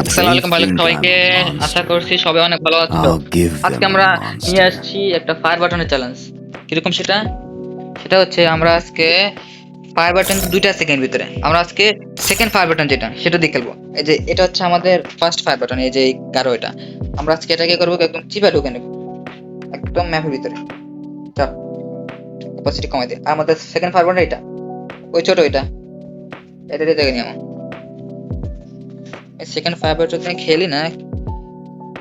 আসসালামু আলাইকুম ভাই সবাইকে, আশা করছি সবাই অনেক ভালো আছো। আজকে আমরা নিয়ে আসছি একটা ফায়ার বাটনের চ্যালেঞ্জ। কিরকম সেটা সেটা হচ্ছে আমরা আজকে ফায়ার বাটন 2টা সেকেন্ড ভিতরে আমরা আজকে সেকেন্ড ফায়ার বাটন যেটা সেটা দিয়ে খেলবো। এই যে এটা হচ্ছে আমাদের ফার্স্ট ফায়ার বাটন, এই যে এই গারো এটা আমরা আজকে এটাকে করবো একদম চিপা ঢুকে নেবো একদম ম্যাপের ভিতরে। চল ক্যাপাসিটি কমাই দিই। আর আমাদের সেকেন্ড ফায়ার বাটন এটা ওই ছোট এটা এটা দিয়ে দেখে নিই। আমার সেকেন্ড ফায়ার বাটন খেলি না,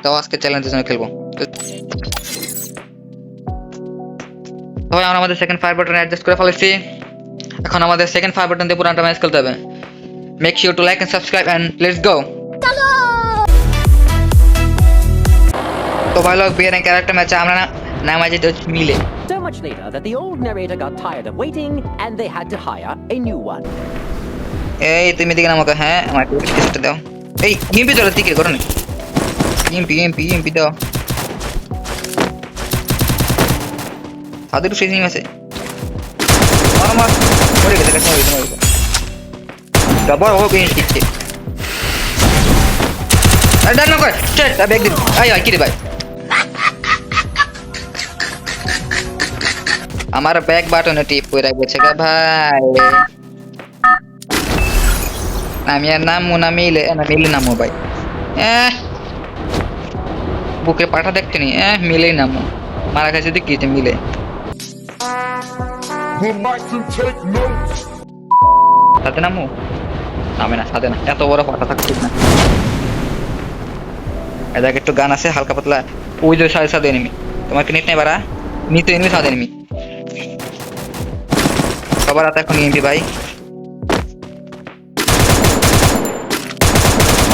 তাও আজকে চ্যালেঞ্জের জন্য খেলবো। সবাই আমরা আমাদের সেকেন্ড ফায়ার বাটন অ্যাডজাস্ট করে ফেলেছি। এখন আমাদের সেকেন্ড ফায়ার বাটন দিয়ে পুরোটা ম্যাচ খেলতে হবে। Make sure to like and subscribe and let's go. তো ভাই লোক বিয়ার ক্যারেক্টার ম্যাচে আমরা নাম আছে মিলে। So much later that the old narrator got tired of waiting and they had to hire a new one. এই তুমি দিকে নামো। হ্যাঁ আমার টেস্টটা দাও। এই ইএমপি তোরা ঠিক করো না। ইএমপি দাও। আদের ফ্রিজিং আছে। আমার মরে গেছে কাছে হইছে মরে গেছে। ডাবল ও গেম দিচ্ছে। আর ডান না কর। চল ব্যাগ দিন। আয় কি রে ভাই। আমার ব্যাক বাটনে টিপ করে রাখছে গা ভাই। আমি আর নামু না মিলে নামু ভাই। বুকে পাঠা দেখতে নি মিলেই নামু। মারা খাইছে দেখি যে মিলে। সাথে নামু নামে না, সাথে না, এত বড় পাঠা থাকছে না। এদের একটু গান আছে হালকা পাতলা। ওই যে সাথে এনিমি তোমার নেট নেই বাড়া। নিতে এনিমি সাথে এনিমি সবার হাতে এখন ইএমপি ভাই।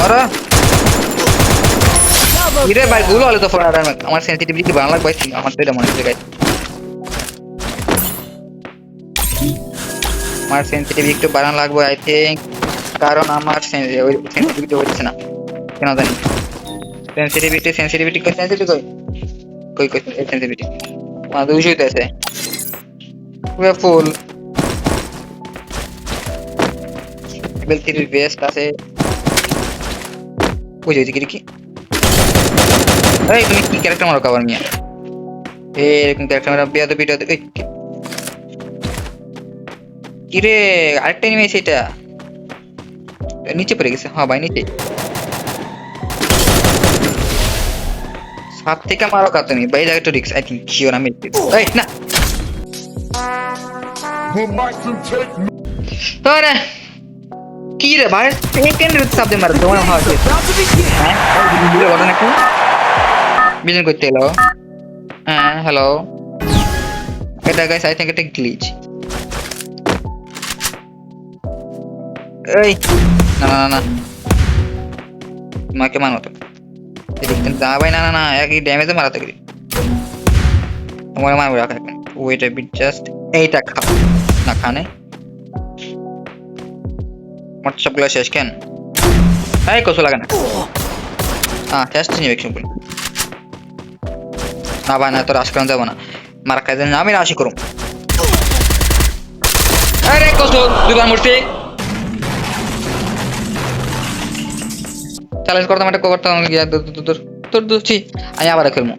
আরে ইরে ভাই গুলো হলে তো ফোড়া আমার সেনসিটিভিটি বাড়ানো লাগবে। আমার তো এটা মনে হচ্ছে গাইস, আমার সেনসিটিভিটি একটু বাড়ানো লাগবে আই থিঙ্ক, কারণ আমার সেনসিটিভিটি হচ্ছে না কেন জানি। সেনসিটিভিটি কই সেনসিটিভিটি আমার 200 তে আছে পুরো ফুল। লেভেল 3 বেস্ট আছে। ওই যে কি এই তুমি কি ক্যারেক্টার মারো কভার মিয়া। এরকম ক্যারেক্টার মারা বিয়াদ ভিডিও এই কি রে। আরেকটা এনিমি সেটা নিচে পড়ে গেছে। হ্যাঁ ভাই নিচে সাপ থেকে মারো কা তুমি ভাই। জায়গাটা রিক্স আই থিংক শিওর আমি এই না আরে কি রে ভাই সেকেন্ড রিক্স সাপ দিয়ে মারো তোমার হয়। হ্যাঁ ভিডিও ঘটনা কি বিজন করতে এলো। হ্যাঁ হ্যালো এটা গাইস আই থিংক এটা গ্লিচ। এই না না না তোমাকে মানো তো দেখতেন যা ভাই। না না না একই ড্যামেজে মারাতে গেলি তোমার মারবো রাখা এখন। ওয়েট এ বিট জাস্ট এইটা খাও না খানে আমার সবগুলো শেষ কেন। এই কসু লাগে না টেস্ট নিবে একটু না ভাই না তো রাশ করানো যাবো না। মারা খাই দেন আমি রাশি করুম। আরে কসু দুবার মূর্তি চ্যালেঞ্জ করতাম এটা করতাম গিয়া তোর দুছি আমি আবারও খেলবো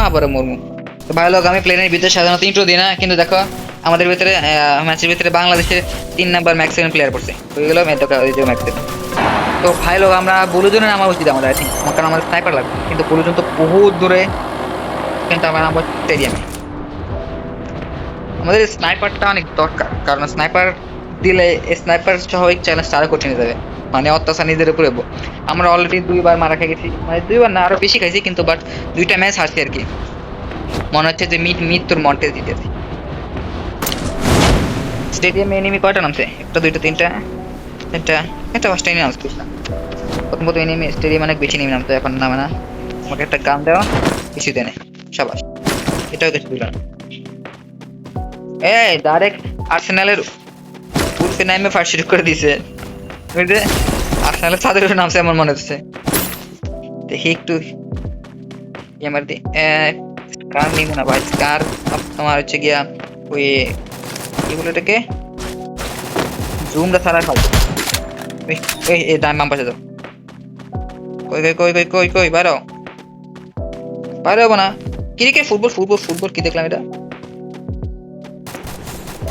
আবারও মরমু। তো ভাই লোক আমি প্লেনের ভিতরে সাধারণত ইন্ট্রো দিই না, কিন্তু দেখো আমাদের ভিতরে ম্যাচের ভিতরে বাংলাদেশের 3 নাম্বার ম্যাক্সিমাম প্লেয়ার পড়ছে হয়ে গেল ম্যাক্সিমাম। তো ভাই লোক আমরা বুলুজনে নামা উচিত আমাদের আই থিঙ্ক, কারণ আমাদের স্নাইপার লাগবে। কিন্তু বুলুজন তো বহুত দূরে, কিন্তু আমরা নামবো স্টেডিয়ামে। আমাদের স্নাইপারটা অনেক দরকার, কারণ স্নাইপার দিলে স্নাইপার স্বাভাবিক চ্যালেঞ্জ আরো কঠিন হয়ে যাবে। মানে অত্যাচার নিজের উপরে। আমরা অলরেডি 2বার মারা খেয়ে গেছি, মানে 2বার না আরো বেশি খাইছি, কিন্তু বাট 2টা ম্যাচ হারছি আর কি। মনে হচ্ছে যে মৃত্যুর মন্টে জিতেছি। স্টেডিয়ামে এনিমি কয়টা নামছে? 1 2 3 4 5টা এনিমি নামছে। প্রথম এনিমি স্টেডিয়াম অনেক বেশি এনিমি নামতো, এখন নামে না। আমাকে একটা গান দেওয়া কিছু দেয় না, সাবাস। এটাও কিছু দিল না। এই ডাইরেক্ট আর্সেনালের উল্টে নামে ফার্স্ট শুরু করে দিয়েছে। বুঝলে আর্সেনালের ছাদের নামছে আমার মনে হচ্ছে। দেখি একটু আমার দি কার নিব না ভাই। কার তোমার হচ্ছে গিয়া ওই কি বলে এটাকে জুমটা ছাড়া খাও। এই ডান বাম পাশে যাও। কই বাইরো না। ক্রিকেট ফুটবল কি দেখলাম এটা?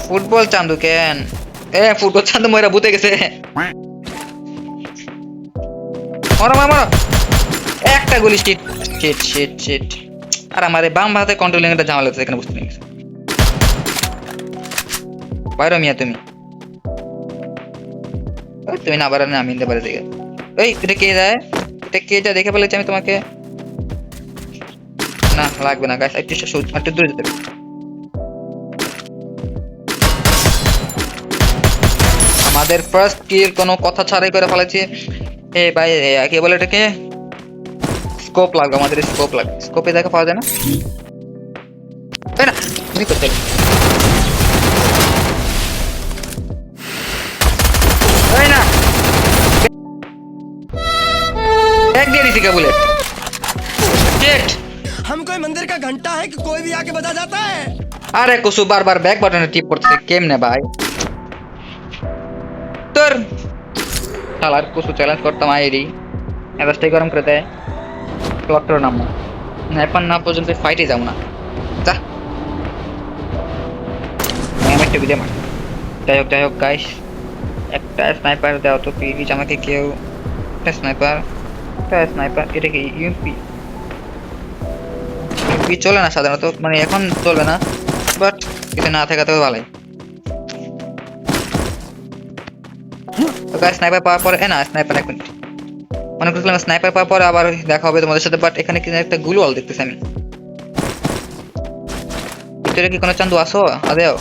ফুটবল চান্দু কেন? ফুটবল চান্দু ময়রা বুতে গেছে। মারো একটা গুলি। শিট। আর আমার বাম হাতে কন্ট্রোলিং এর ঝামেলা হচ্ছে এখানে, বুঝতে পেরেছি। বাইরো মিয়া তুমি না আবার আমি নিতে পারি দেখে। এটা কে যায় দেখে ফেলেছি আমি তোমাকে। না লাগবে না গাইস, একটু দূরে যেতে হবে। আমাদের ফার্স্ট কিল কোনো কথা ছাড়াই করে ফেলেছি। ভাই কে বলে এটাকে? স্কোপ লাগবে, আমাদের স্কোপে দেখা পাওয়া যায় না। না তুমি করতে না এক দিয়ে দিছি কেবলে। हम कोई मंदिर का घंटा है कि कोई भी आके बजा जाता है। আরে কুসু বারবার ব্যাক বাটনে টিপ করতেছে কেমনে ভাই? তোর শালার কুসু চ্যালেঞ্জ করতাম আইডি এবারটাই গরম করে দেয়। ক্লকটার নাম স্নাইপার না পর্যন্ত ফাইটে যাও না, যা আমি একটা বিজয় মার। যাই হোক গাইস, একটা স্নাইপার দাও তো প্লিজ আমাকে কেউ। একটা স্নাইপার এটা কি ইউএমপি চলে না সাধারণত, মানে এখন চলবে না, বাট এটা না থাকাতেও ভালোই। স্নাইপার পাওয়ার পরে না স্নাইপার এক মিনিট মনে করছিলাম স্নাইপার পাওয়ার পরে আবার দেখা হবে তোমাদের সাথে, বাট এখানে কিন্তু একটা গুলো অল দেখতেছি আমি। ভিতরে কি কোনো চান্দু আসো আদেও?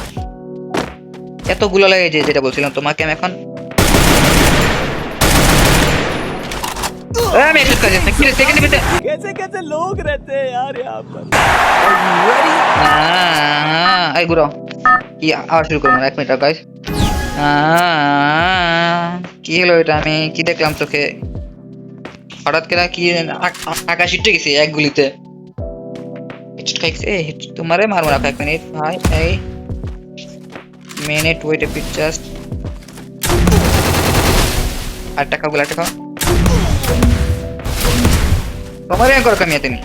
এত গুলো লাগে যেটা বলছিলাম তোমাকে আমি এখন। আমি একটু কাজে থাকি সেকেন্ড মিনিটে। कैसे लोग रहते हैं यार यहाँ पर। এই গুরো কি আবার শুরু করবো এক মিনিট গাইস। কি হলো এটা? আমি কি দেখলাম চোখে হঠাৎ করে? কি আকাশ উঠে গেছে এক গুলিতে। তোমারে মারবো না এক মিনিট ভাই। এই minute wait a peat just. আর টাকা তোমারে কর কামিয়ে তুমি।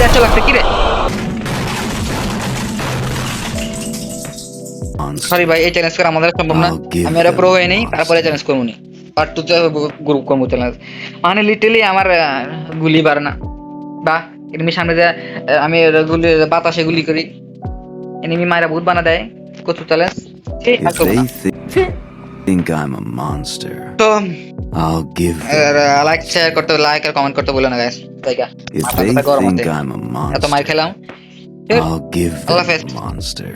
দেখো লাগছে কি রে? সরি ভাই, এই চ্যালেঞ্জ করা আমাদের সম্ভব না। আমি এরা প্রো হয়ে নেই, তারপরে চ্যালেঞ্জ করবো নি। পার্ট 2 তে গ্রুপ করবো চ্যালেঞ্জ। মানে লিটারলি আমার গুলি বার না বা এনিমি সামনে যে আমি গুলি বাতাসে গুলি করি, এনিমি মায়েরা ভূত বানা দেয়। কত challenge think I'm a monster. তো I'll give লাইক শেয়ার করতে, লাইক আর কমেন্ট করতে ভুলো না guys. if they think I'm a এত মার monster. খেলাম। I'll give Allah them Hafiz. a monster.